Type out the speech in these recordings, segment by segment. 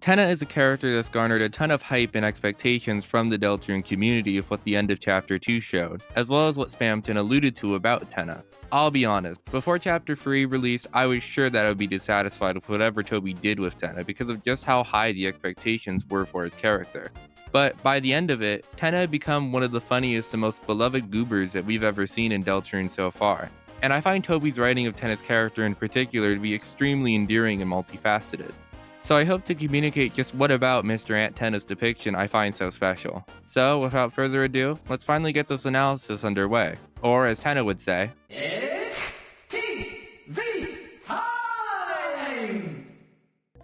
Tenna is a character that's garnered a ton of hype and expectations from the Deltarune community of what the end of Chapter 2 showed, as well as what Spamton alluded to about Tenna. I'll be honest, before Chapter 3 released, I was sure that I would be dissatisfied with whatever Toby did with Tenna because of just how high the expectations were for his character. But by the end of it, Tenna had become one of the funniest and most beloved goobers that we've ever seen in Deltarune so far. And I find Toby's writing of Tenna's character in particular to be extremely endearing and multifaceted. So I hope to communicate just what about Mr. Ant Tenna's depiction I find so special. So without further ado, let's finally get this analysis underway. Or as Tenna would say,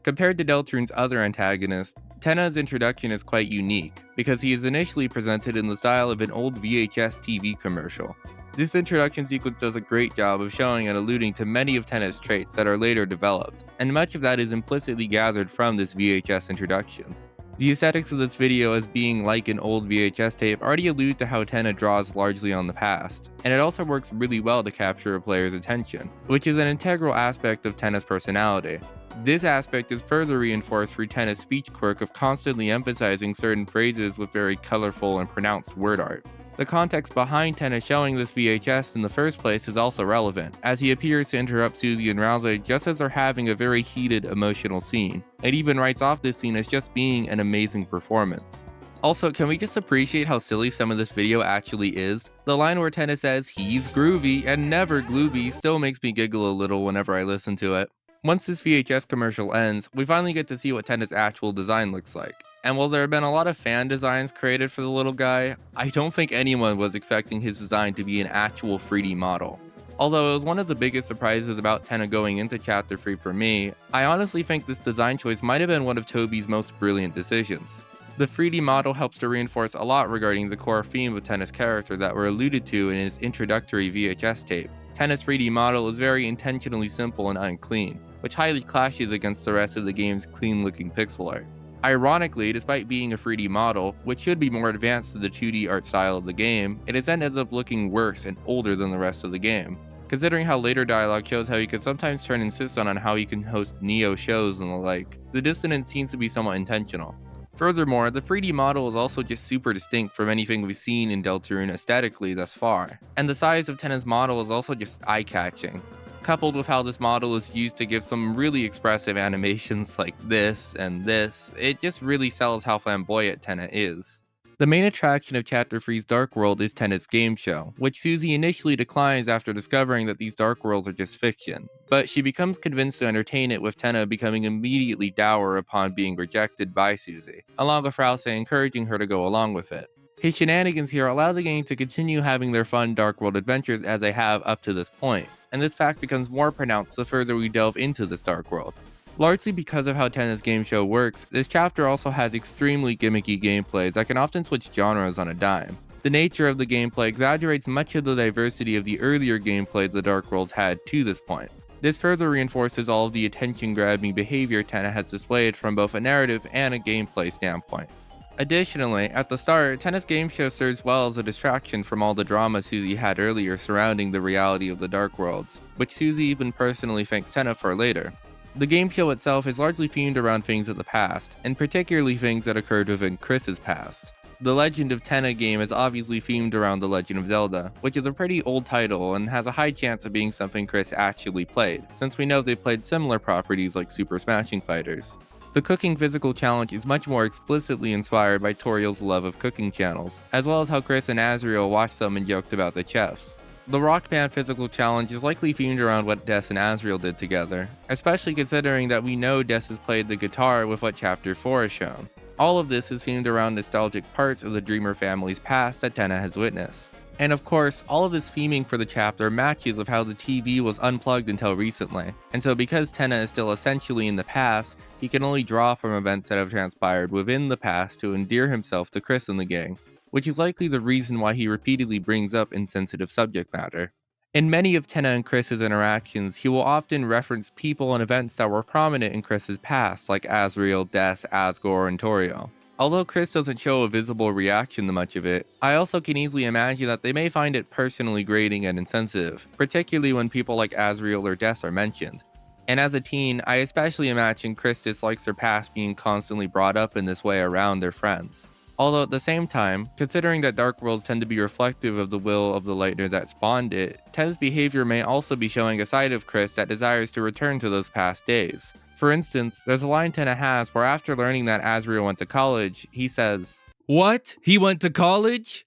compared to Deltarune's other antagonist, Tenna's introduction is quite unique, because he is initially presented in the style of an old VHS TV commercial. This introduction sequence does a great job of showing and alluding to many of Tenna's traits that are later developed, and much of that is implicitly gathered from this VHS introduction. The aesthetics of this video as being like an old VHS tape already allude to how Tenna draws largely on the past, and it also works really well to capture a player's attention, which is an integral aspect of Tenna's personality. This aspect is further reinforced through Tenna's speech quirk of constantly emphasizing certain phrases with very colorful and pronounced word art. The context behind Tenna showing this VHS in the first place is also relevant, as he appears to interrupt Suzy and Rouse just as they're having a very heated, emotional scene. It even writes off this scene as just being an amazing performance. Also, can we just appreciate how silly some of this video actually is? The line where Tenna says, "He's groovy and never glooby" still makes me giggle a little whenever I listen to it. Once this VHS commercial ends, we finally get to see what Tenna's actual design looks like. And while there have been a lot of fan designs created for the little guy, I don't think anyone was expecting his design to be an actual 3D model. Although it was one of the biggest surprises about Tenna going into Chapter 3 for me, I honestly think this design choice might have been one of Toby's most brilliant decisions. The 3D model helps to reinforce a lot regarding the core theme of Tenna's character that were alluded to in his introductory VHS tape. Tenna's 3D model is very intentionally simple and unclean, which highly clashes against the rest of the game's clean-looking pixel art. Ironically, despite being a 3D model, which should be more advanced to the 2D art style of the game, it then ends up looking worse and older than the rest of the game. Considering how later dialogue shows how he could sometimes turn insistent on how he can host Neo shows and the like, the dissonance seems to be somewhat intentional. Furthermore, the 3D model is also just super distinct from anything we've seen in Deltarune aesthetically thus far, and the size of Tenna's model is also just eye-catching. Coupled with how this model is used to give some really expressive animations like this and this, it just really sells how flamboyant Tenna is. The main attraction of Chapter 3's Dark World is Tenna's Gameshow, which Suzy initially declines after discovering that these dark worlds are just fiction, but she becomes convinced to entertain it with Tenna becoming immediately dour upon being rejected by Suzy, along with Rouse encouraging her to go along with it. His shenanigans here allow the game to continue having their fun Dark World adventures as they have up to this point, and this fact becomes more pronounced the further we delve into this Dark World. Largely because of how Tenna's Gameshow works, this chapter also has extremely gimmicky gameplay that can often switch genres on a dime. The nature of the gameplay exaggerates much of the diversity of the earlier gameplay the Dark Worlds had to this point. This further reinforces all of the attention-grabbing behavior Tenna has displayed from both a narrative and a gameplay standpoint. Additionally, at the start, Tenna's Gameshow serves well as a distraction from all the drama Suzy had earlier surrounding the reality of the Dark Worlds, which Suzy even personally thanks Tenna for later. The Gameshow itself is largely themed around things of the past, and particularly things that occurred within Chris's past. The Legend of Tenna game is obviously themed around The Legend of Zelda, which is a pretty old title and has a high chance of being something Chris actually played, since we know they played similar properties like Super Smashing Fighters. The cooking physical challenge is much more explicitly inspired by Toriel's love of cooking channels, as well as how Chris and Asriel watched them and joked about the chefs. The Rock Band physical challenge is likely themed around what Des and Asriel did together, especially considering that we know Des has played the guitar with what Chapter 4 has shown. All of this is themed around nostalgic parts of the Dreamer family's past that Tenna has witnessed. And of course, all of this theming for the chapter matches with how the TV was unplugged until recently, and so because Tenna is still essentially in the past, he can only draw from events that have transpired within the past to endear himself to Chris and the gang, which is likely the reason why he repeatedly brings up insensitive subject matter. In many of Tenna and Chris's interactions, he will often reference people and events that were prominent in Chris's past, like Asriel, Des, Asgore, and Toriel. Although Chris doesn't show a visible reaction to much of it, I also can easily imagine that they may find it personally grating and insensitive, particularly when people like Asriel or Des are mentioned. And as a teen, I especially imagine Chris dislikes her past being constantly brought up in this way around their friends. Although at the same time, considering that dark worlds tend to be reflective of the will of the lightner that spawned it, Tenna's behavior may also be showing a side of Chris that desires to return to those past days. For instance, there's a line Tenna has where after learning that Asriel went to college, he says, "What? He went to college?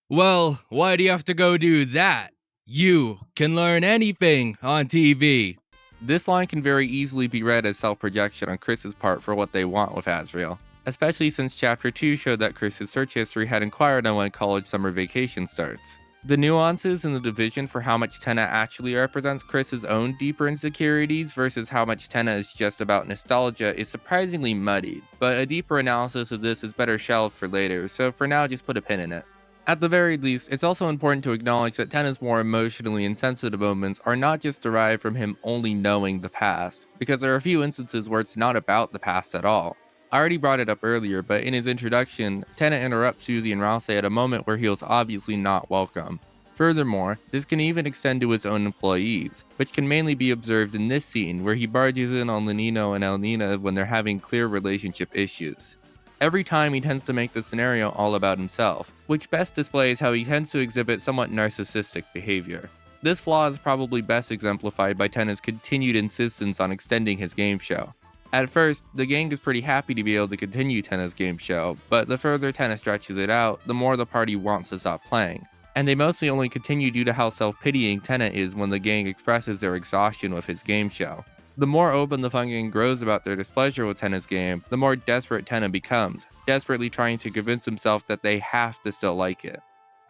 Well, why do you have to go do that? You can learn anything on TV." This line can very easily be read as self-projection on Chris's part for what they want with Asriel, especially since Chapter 2 showed that Chris's search history had inquired on when college summer vacation starts. The nuances in the division for how much Tenna actually represents Chris's own deeper insecurities versus how much Tenna is just about nostalgia is surprisingly muddied, but a deeper analysis of this is better shelved for later, so for now just put a pin in it. At the very least, it's also important to acknowledge that Tenna's more emotionally insensitive moments are not just derived from him only knowing the past, because there are a few instances where it's not about the past at all. I already brought it up earlier, but in his introduction, Tenna interrupts Suzy and Rouse at a moment where he was obviously not welcome. Furthermore, this can even extend to his own employees, which can mainly be observed in this scene where he barges in on Lenino and Elnina when they're having clear relationship issues. Every time he tends to make the scenario all about himself, which best displays how he tends to exhibit somewhat narcissistic behavior. This flaw is probably best exemplified by Tenna's continued insistence on extending his game show. At first, the gang is pretty happy to be able to continue Tenna's game show, but the further Tenna stretches it out, the more the party wants to stop playing. And they mostly only continue due to how self-pitying Tenna is when the gang expresses their exhaustion with his game show. The more open the fun gang grows about their displeasure with Tenna's game, the more desperate Tenna becomes, desperately trying to convince himself that they have to still like it.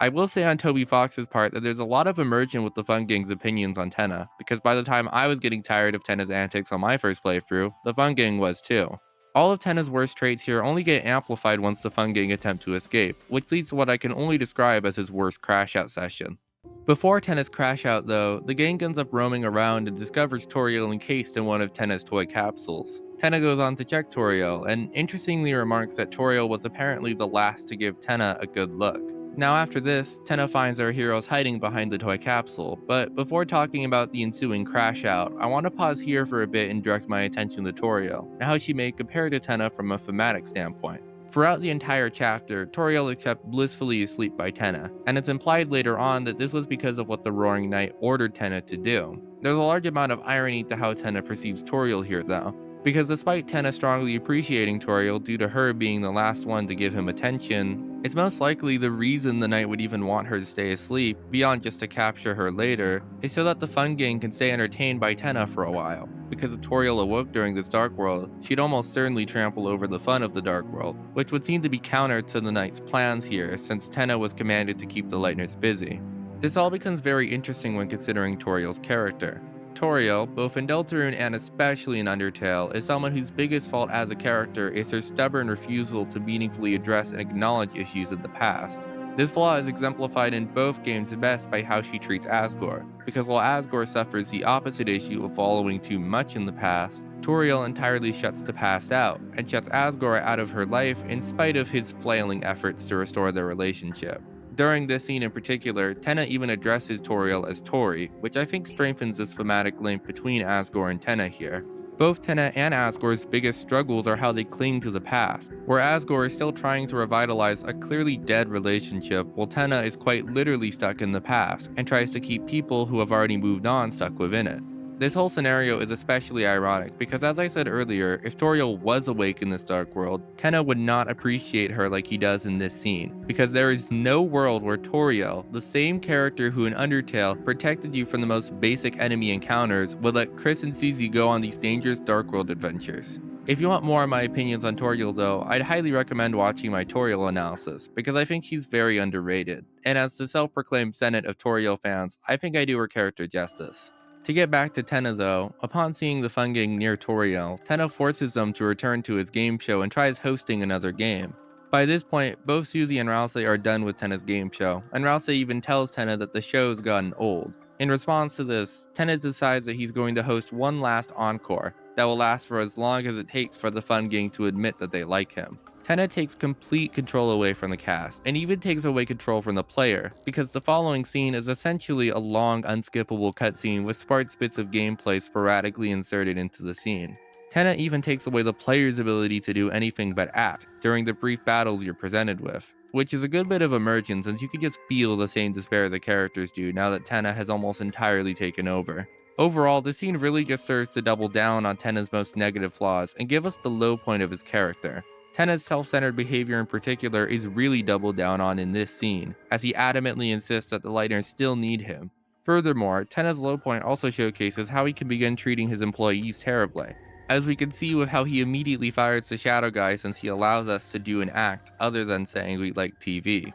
I will say on Toby Fox's part that there's a lot of immersion with the fun gang's opinions on Tenna, because by the time I was getting tired of Tenna's antics on my first playthrough, the fun gang was too. All of Tenna's worst traits here only get amplified once the fun gang attempt to escape, which leads to what I can only describe as his worst Crashout session. Before Tenna's Crashout though, the gang ends up roaming around and discovers Toriel encased in one of Tenna's toy capsules. Tenna goes on to check Toriel, and interestingly remarks that Toriel was apparently the last to give Tenna a good look. Now after this, Tenna finds our heroes hiding behind the toy capsule, but before talking about the ensuing Crashout, I want to pause here for a bit and direct my attention to Toriel, and how she may compare to Tenna from a thematic standpoint. Throughout the entire chapter, Toriel is kept blissfully asleep by Tenna, and it's implied later on that this was because of what the Roaring Knight ordered Tenna to do. There's a large amount of irony to how Tenna perceives Toriel here though, because despite Tenna strongly appreciating Toriel due to her being the last one to give him attention, it's most likely the reason the knight would even want her to stay asleep, beyond just to capture her later, is so that the fun gang can stay entertained by Tenna for a while. Because if Toriel awoke during this dark world, she'd almost certainly trample over the fun of the dark world, which would seem to be counter to the knight's plans here, since Tenna was commanded to keep the Lightners busy. This all becomes very interesting when considering Toriel's character. Toriel, both in Deltarune and especially in Undertale, is someone whose biggest fault as a character is her stubborn refusal to meaningfully address and acknowledge issues in the past. This flaw is exemplified in both games best by how she treats Asgore, because while Asgore suffers the opposite issue of following too much in the past, Toriel entirely shuts the past out, and shuts Asgore out of her life in spite of his flailing efforts to restore their relationship. During this scene in particular, Tenna even addresses Toriel as Tori, which I think strengthens this thematic link between Asgore and Tenna here. Both Tenna and Asgore's biggest struggles are how they cling to the past, where Asgore is still trying to revitalize a clearly dead relationship, while Tenna is quite literally stuck in the past, and tries to keep people who have already moved on stuck within it. This whole scenario is especially ironic because, as I said earlier, if Toriel was awake in this dark world, Tenna would not appreciate her like he does in this scene, because there is no world where Toriel, the same character who in Undertale protected you from the most basic enemy encounters, would let Chris and Suzy go on these dangerous dark world adventures. If you want more on my opinions on Toriel though, I'd highly recommend watching my Toriel analysis, because I think she's very underrated, and as the self-proclaimed senate of Toriel fans, I think I do her character justice. To get back to Tenna though, upon seeing the fun gang near Toriel, Tenna forces them to return to his game show and tries hosting another game. By this point, both Suzy and Rouse are done with Tenna's game show, and Rouse even tells Tenna that the show's gotten old. In response to this, Tenna decides that he's going to host one last encore that will last for as long as it takes for the fun gang to admit that they like him. Tenna takes complete control away from the cast, and even takes away control from the player, because the following scene is essentially a long, unskippable cutscene with sparse bits of gameplay sporadically inserted into the scene. Tenna even takes away the player's ability to do anything but act during the brief battles you're presented with, which is a good bit of immersion since you can just feel the same despair the characters do now that Tenna has almost entirely taken over. Overall, this scene really just serves to double down on Tenna's most negative flaws and give us the low point of his character. Tenna's self-centered behavior in particular is really doubled down on in this scene, as he adamantly insists that the Lightners still need him. Furthermore, Tenna's low point also showcases how he can begin treating his employees terribly, as we can see with how he immediately fires the Shadow Guy since he allows us to do an act other than saying we like TV.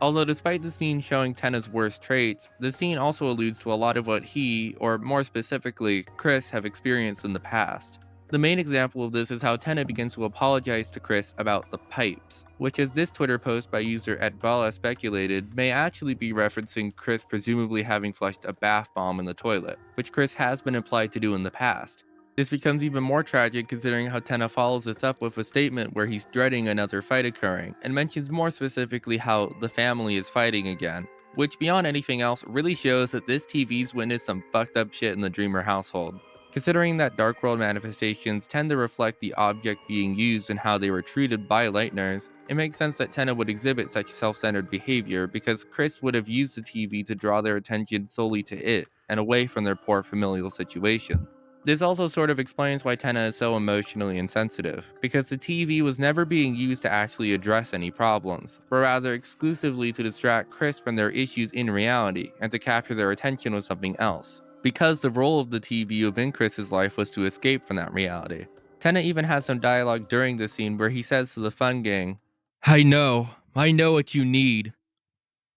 Although despite the scene showing Tenna's worst traits, the scene also alludes to a lot of what he, or more specifically, Chris, have experienced in the past. The main example of this is how Tenna begins to apologize to Chris about the pipes, which, as this Twitter post by user @Bala speculated, may actually be referencing Chris presumably having flushed a bath bomb in the toilet, which Chris has been implied to do in the past. This becomes even more tragic considering how Tenna follows this up with a statement where he's dreading another fight occurring, and mentions more specifically how the family is fighting again, which beyond anything else really shows that this TV's witnessed some fucked up shit in the Dreamer household. Considering that Dark World manifestations tend to reflect the object being used and how they were treated by Lightners, it makes sense that Tenna would exhibit such self-centered behavior because Chris would have used the TV to draw their attention solely to it and away from their poor familial situation. This also sort of explains why Tenna is so emotionally insensitive, because the TV was never being used to actually address any problems, but rather exclusively to distract Chris from their issues in reality and to capture their attention with something else, because the role of the TV within Chris's life was to escape from that reality. Tenna even has some dialogue during the scene where he says to the Fun Gang, I know what you need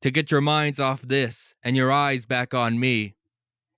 to get your minds off this and your eyes back on me.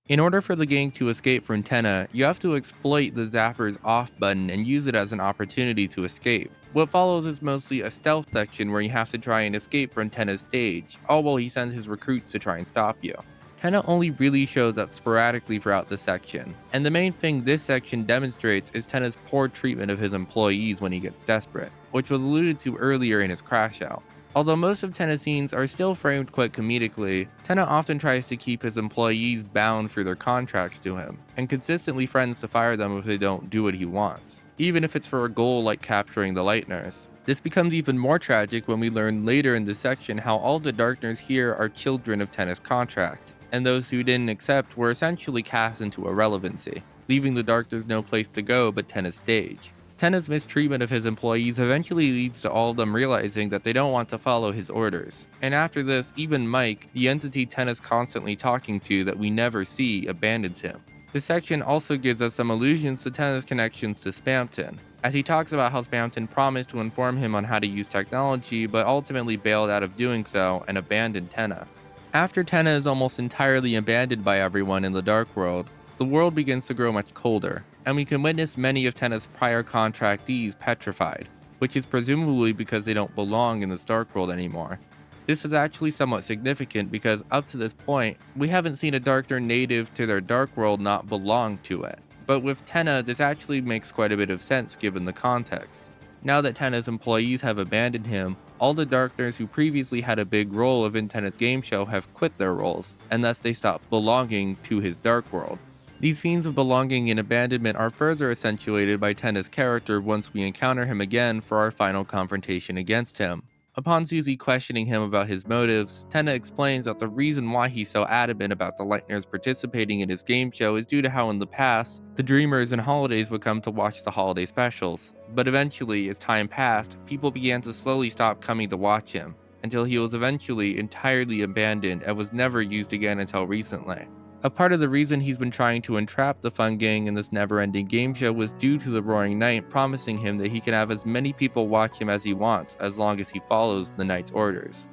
in order for the gang to escape from Tenna, you have to exploit the Zapper's off button and use it as an opportunity to escape. What follows is mostly a stealth section where you have to try and escape from Tenna's stage, all while he sends his recruits to try and stop you. Tenna only really shows up sporadically throughout the section, and the main thing this section demonstrates is Tenna's poor treatment of his employees when he gets desperate, which was alluded to earlier in his Crashout. Although most of Tenna's scenes are still framed quite comedically, Tenna often tries to keep his employees bound through their contracts to him, and consistently threatens to fire them if they don't do what he wants, even if it's for a goal like capturing the Lightners. This becomes even more tragic when we learn later in this section how all the Darkners here are children of Tenna's contract, and those who didn't accept were essentially cast into irrelevancy, leaving the Darkners no place to go but Tenna's stage. Tenna's mistreatment of his employees eventually leads to all of them realizing that they don't want to follow his orders. And after this, even Mike, the entity Tenna's constantly talking to that we never see, abandons him. This section also gives us some allusions to Tenna's connections to Spamton, as he talks about how Spamton promised to inform him on how to use technology, but ultimately bailed out of doing so and abandoned Tenna. After Tenna is almost entirely abandoned by everyone in the Dark World, the world begins to grow much colder, and we can witness many of Tenna's prior contractees petrified, which is presumably because they don't belong in this Dark World anymore. This is actually somewhat significant because up to this point, we haven't seen a Darkner native to their Dark World not belong to it. But with Tenna, this actually makes quite a bit of sense given the context. Now that Tenna's employees have abandoned him, all the Darkners who previously had a big role within Tenna's Gameshow have quit their roles, and thus they stop belonging to his Dark World. These themes of belonging and abandonment are further accentuated by Tenna's character once we encounter him again for our final confrontation against him. Upon Susie questioning him about his motives, Tenna explains that the reason why he's so adamant about the Lightners participating in his game show is due to how in the past, the Dreamers and Holidays would come to watch the holiday specials. But eventually, as time passed, people began to slowly stop coming to watch him, until he was eventually entirely abandoned and was never used again until recently. A part of the reason he's been trying to entrap the Fun Gang in this never-ending game show was due to the Roaring Knight promising him that he can have as many people watch him as he wants as long as he follows the Knight's orders.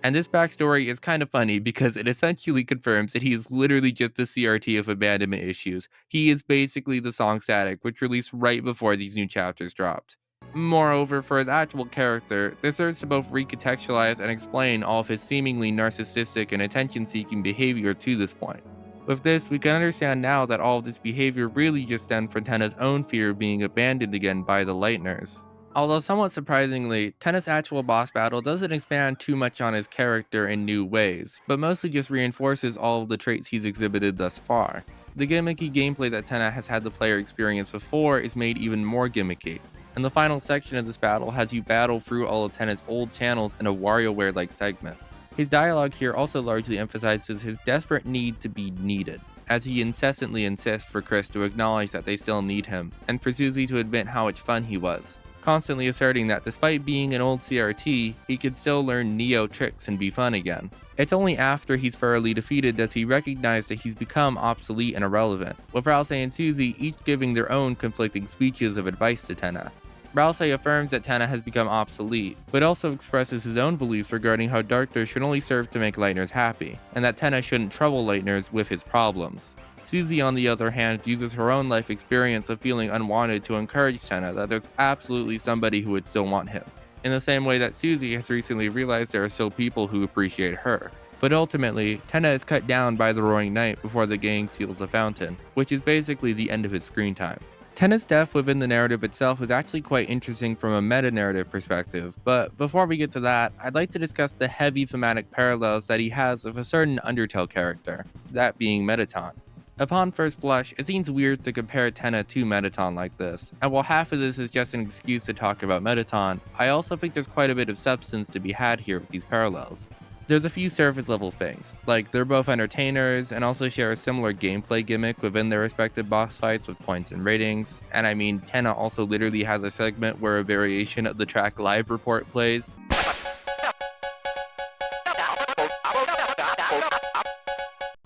And this backstory is kind of funny because it essentially confirms that he is literally just the CRT of abandonment issues. He is basically the song Static, which released right before these new chapters dropped. Moreover, for his actual character, this serves to both recontextualize and explain all of his seemingly narcissistic and attention-seeking behavior to this point. With this, we can understand now that all of this behavior really just stemmed from Tenna's own fear of being abandoned again by the Lightners. Although somewhat surprisingly, Tenna's actual boss battle doesn't expand too much on his character in new ways, but mostly just reinforces all of the traits he's exhibited thus far. The gimmicky gameplay that Tenna has had the player experience before is made even more gimmicky, and the final section of this battle has you battle through all of Tenna's old channels in a WarioWare-like segment. His dialogue here also largely emphasizes his desperate need to be needed, as he incessantly insists for Chris to acknowledge that they still need him, and for Susie to admit how much fun he was, constantly asserting that despite being an old CRT, he could still learn Neo tricks and be fun again. It's only after he's thoroughly defeated does he recognize that he's become obsolete and irrelevant, with Rousey and Susie each giving their own conflicting speeches of advice to Tenna. Rousey affirms that Tenna has become obsolete, but also expresses his own beliefs regarding how Darkness should only serve to make Lightners happy, and that Tenna shouldn't trouble Lightners with his problems. Susie, on the other hand, uses her own life experience of feeling unwanted to encourage Tenna that there's absolutely somebody who would still want him, in the same way that Susie has recently realized there are still people who appreciate her. But ultimately, Tenna is cut down by the Roaring Knight before the gang seals the fountain, which is basically the end of his screen time. Tenna's death within the narrative itself is actually quite interesting from a meta-narrative perspective, but before we get to that, I'd like to discuss the heavy thematic parallels that he has with a certain Undertale character, that being Mettaton. Upon first blush, it seems weird to compare Tenna to Mettaton like this, and while half of this is just an excuse to talk about Mettaton, I also think there's quite a bit of substance to be had here with these parallels. There's a few surface level things, like they're both entertainers and also share a similar gameplay gimmick within their respective boss fights with points and ratings, and I mean, Tenna also literally has a segment where a variation of the track Live Report plays,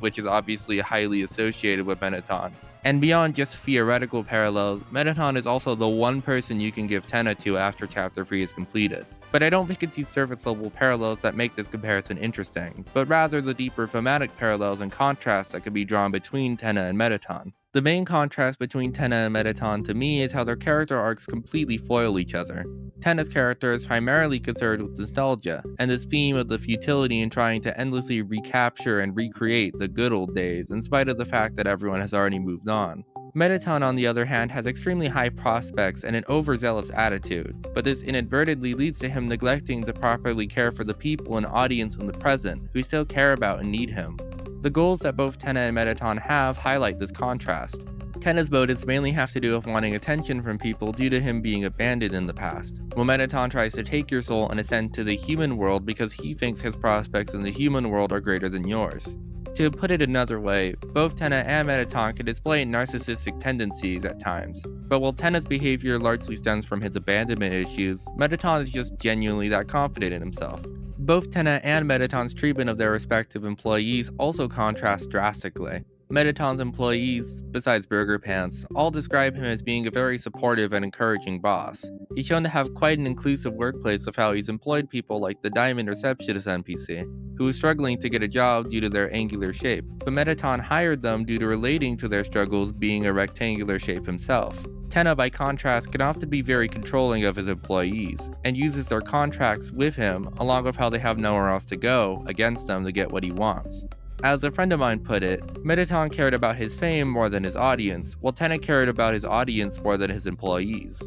which is obviously highly associated with Mettaton. And beyond just theoretical parallels, Mettaton is also the one person you can give Tenna to after Chapter 3 is completed. But I don't think it's these surface level parallels that make this comparison interesting, but rather the deeper thematic parallels and contrasts that can be drawn between Tenna and Mettaton. The main contrast between Tenna and Mettaton to me is how their character arcs completely foil each other. Tenna's character is primarily concerned with nostalgia, and this theme of the futility in trying to endlessly recapture and recreate the good old days in spite of the fact that everyone has already moved on. Mettaton, on the other hand, has extremely high prospects and an overzealous attitude, but this inadvertently leads to him neglecting to properly care for the people and audience in the present who still care about and need him. The goals that both Tenna and Mettaton have highlight this contrast. Tenna's motives mainly have to do with wanting attention from people due to him being abandoned in the past, while Mettaton tries to take your soul and ascend to the human world because he thinks his prospects in the human world are greater than yours. To put it another way, both Tenna and Mettaton can display narcissistic tendencies at times, but while Tenna's behavior largely stems from his abandonment issues, Mettaton is just genuinely that confident in himself. Both Tenna and Mettaton's treatment of their respective employees also contrast drastically. Mettaton's employees, besides Burger Pants, all describe him as being a very supportive and encouraging boss. He's shown to have quite an inclusive workplace of how he's employed people like the Diamond Receptionist NPC, who was struggling to get a job due to their angular shape, but Mettaton hired them due to relating to their struggles being a rectangular shape himself. Tenna, by contrast, can often be very controlling of his employees, and uses their contracts with him, along with how they have nowhere else to go, against them to get what he wants. As a friend of mine put it, Mettaton cared about his fame more than his audience, while Tenna cared about his audience more than his employees.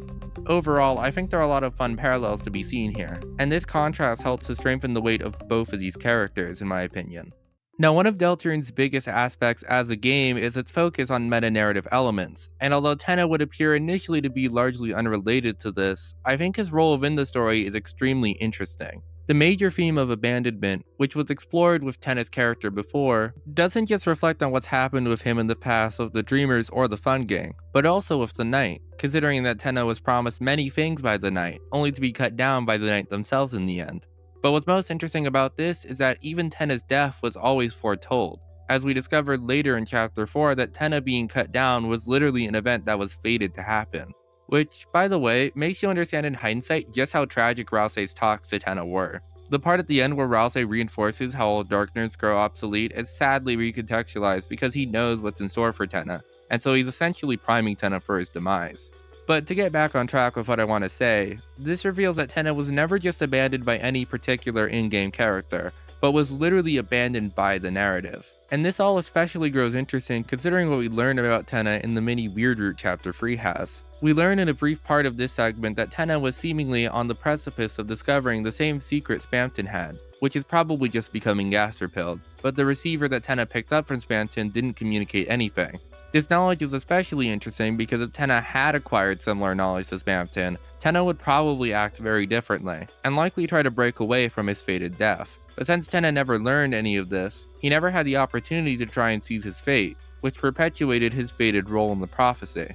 Overall, I think there are a lot of fun parallels to be seen here, and this contrast helps to strengthen the weight of both of these characters, in my opinion. Now, one of Deltarune's biggest aspects as a game is its focus on meta-narrative elements, and although Tenna would appear initially to be largely unrelated to this, I think his role within the story is extremely interesting. The major theme of Abandonment, which was explored with Tenna's character before, doesn't just reflect on what's happened with him in the past with the Dreamers or the Fun Gang, but also with the Knight, considering that Tenna was promised many things by the Knight, only to be cut down by the Knight themselves in the end. But what's most interesting about this is that even Tenna's death was always foretold, as we discovered later in Chapter 4 that Tenna being cut down was literally an event that was fated to happen. Which, by the way, makes you understand in hindsight just how tragic Rousey's talks to Tenna were. The part at the end where Rousey reinforces how all Darkners grow obsolete is sadly recontextualized because he knows what's in store for Tenna, and so he's essentially priming Tenna for his demise. But to get back on track with what I want to say, this reveals that Tenna was never just abandoned by any particular in-game character, but was literally abandoned by the narrative. And this all especially grows interesting considering what we learned about Tenna in the mini Weird Root Chapter 3 has. We learn in a brief part of this segment that Tenna was seemingly on the precipice of discovering the same secret Spamton had, which is probably just becoming gasterpilled, but the receiver that Tenna picked up from Spamton didn't communicate anything. This knowledge is especially interesting because if Tenna had acquired similar knowledge to Spamton, Tenna would probably act very differently, and likely try to break away from his fated death. But since Tenna never learned any of this, he never had the opportunity to try and seize his fate, which perpetuated his fated role in the prophecy.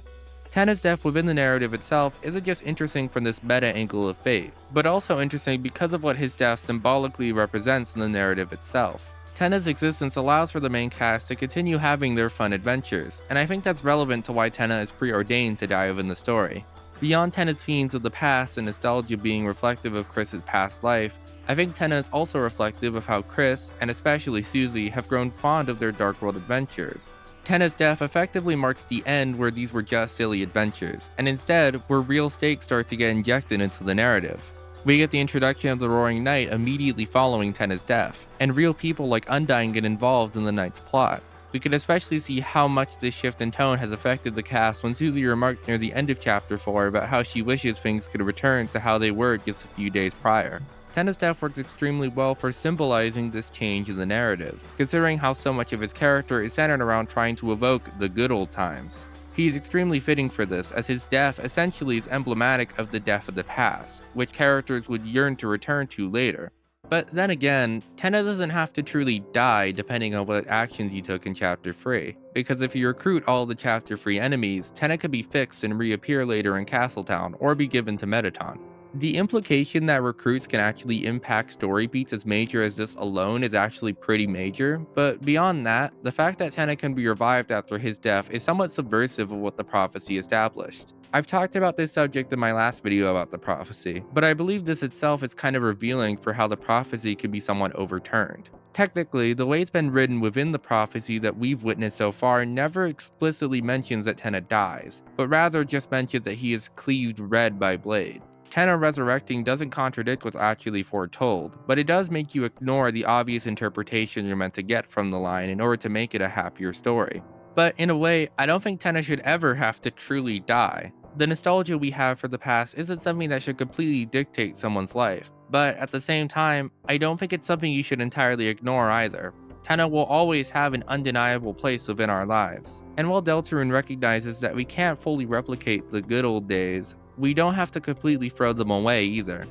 Tenna's death within the narrative itself isn't just interesting from this meta angle of fate, but also interesting because of what his death symbolically represents in the narrative itself. Tenna's existence allows for the main cast to continue having their fun adventures, and I think that's relevant to why Tenna is preordained to die within the story. Beyond Tenna's fiends of the past and nostalgia being reflective of Chris's past life, I think Tenna is also reflective of how Chris, and especially Susie, have grown fond of their Dark World adventures. Tenna's death effectively marks the end where these were just silly adventures, and instead, where real stakes start to get injected into the narrative. We get the introduction of the Roaring Knight immediately following Tenna's death, and real people like Undyne get involved in the Knight's plot. We can especially see how much this shift in tone has affected the cast when Susie remarks near the end of Chapter 4 about how she wishes things could return to how they were just a few days prior. Tenna's death works extremely well for symbolizing this change in the narrative, considering how so much of his character is centered around trying to evoke the good old times. He is extremely fitting for this, as his death essentially is emblematic of the death of the past, which characters would yearn to return to later. But then again, Tenna doesn't have to truly die depending on what actions you took in Chapter 3, because if you recruit all the Chapter 3 enemies, Tenna could be fixed and reappear later in Castletown, or be given to Mettaton. The implication that recruits can actually impact story beats as major as this alone is actually pretty major, but beyond that, the fact that Tenna can be revived after his death is somewhat subversive of what the prophecy established. I've talked about this subject in my last video about the prophecy, but I believe this itself is kind of revealing for how the prophecy could be somewhat overturned. Technically, the way it's been written within the prophecy that we've witnessed so far never explicitly mentions that Tenna dies, but rather just mentions that he is cleaved red by blade. Tenna resurrecting doesn't contradict what's actually foretold, but it does make you ignore the obvious interpretation you're meant to get from the line in order to make it a happier story. But in a way, I don't think Tenna should ever have to truly die. The nostalgia we have for the past isn't something that should completely dictate someone's life, but at the same time, I don't think it's something you should entirely ignore either. Tenna will always have an undeniable place within our lives, and while Deltarune recognizes that we can't fully replicate the good old days, we don't have to completely throw them away either.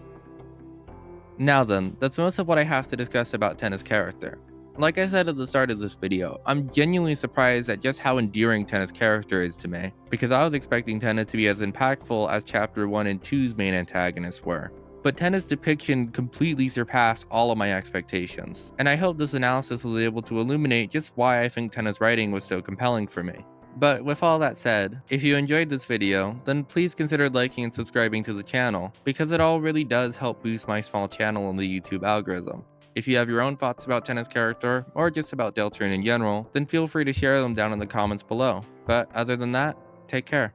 Now then, that's most of what I have to discuss about Tenna's character. Like I said at the start of this video, I'm genuinely surprised at just how endearing Tenna's character is to me, because I was expecting Tenna to be as impactful as Chapter 1 and 2's main antagonists were. But Tenna's depiction completely surpassed all of my expectations, and I hope this analysis was able to illuminate just why I think Tenna's writing was so compelling for me. But with all that said, if you enjoyed this video, then please consider liking and subscribing to the channel, because it all really does help boost my small channel in the YouTube algorithm. If you have your own thoughts about Tenna's character, or just about Deltarune in general, then feel free to share them down in the comments below. But other than that, take care.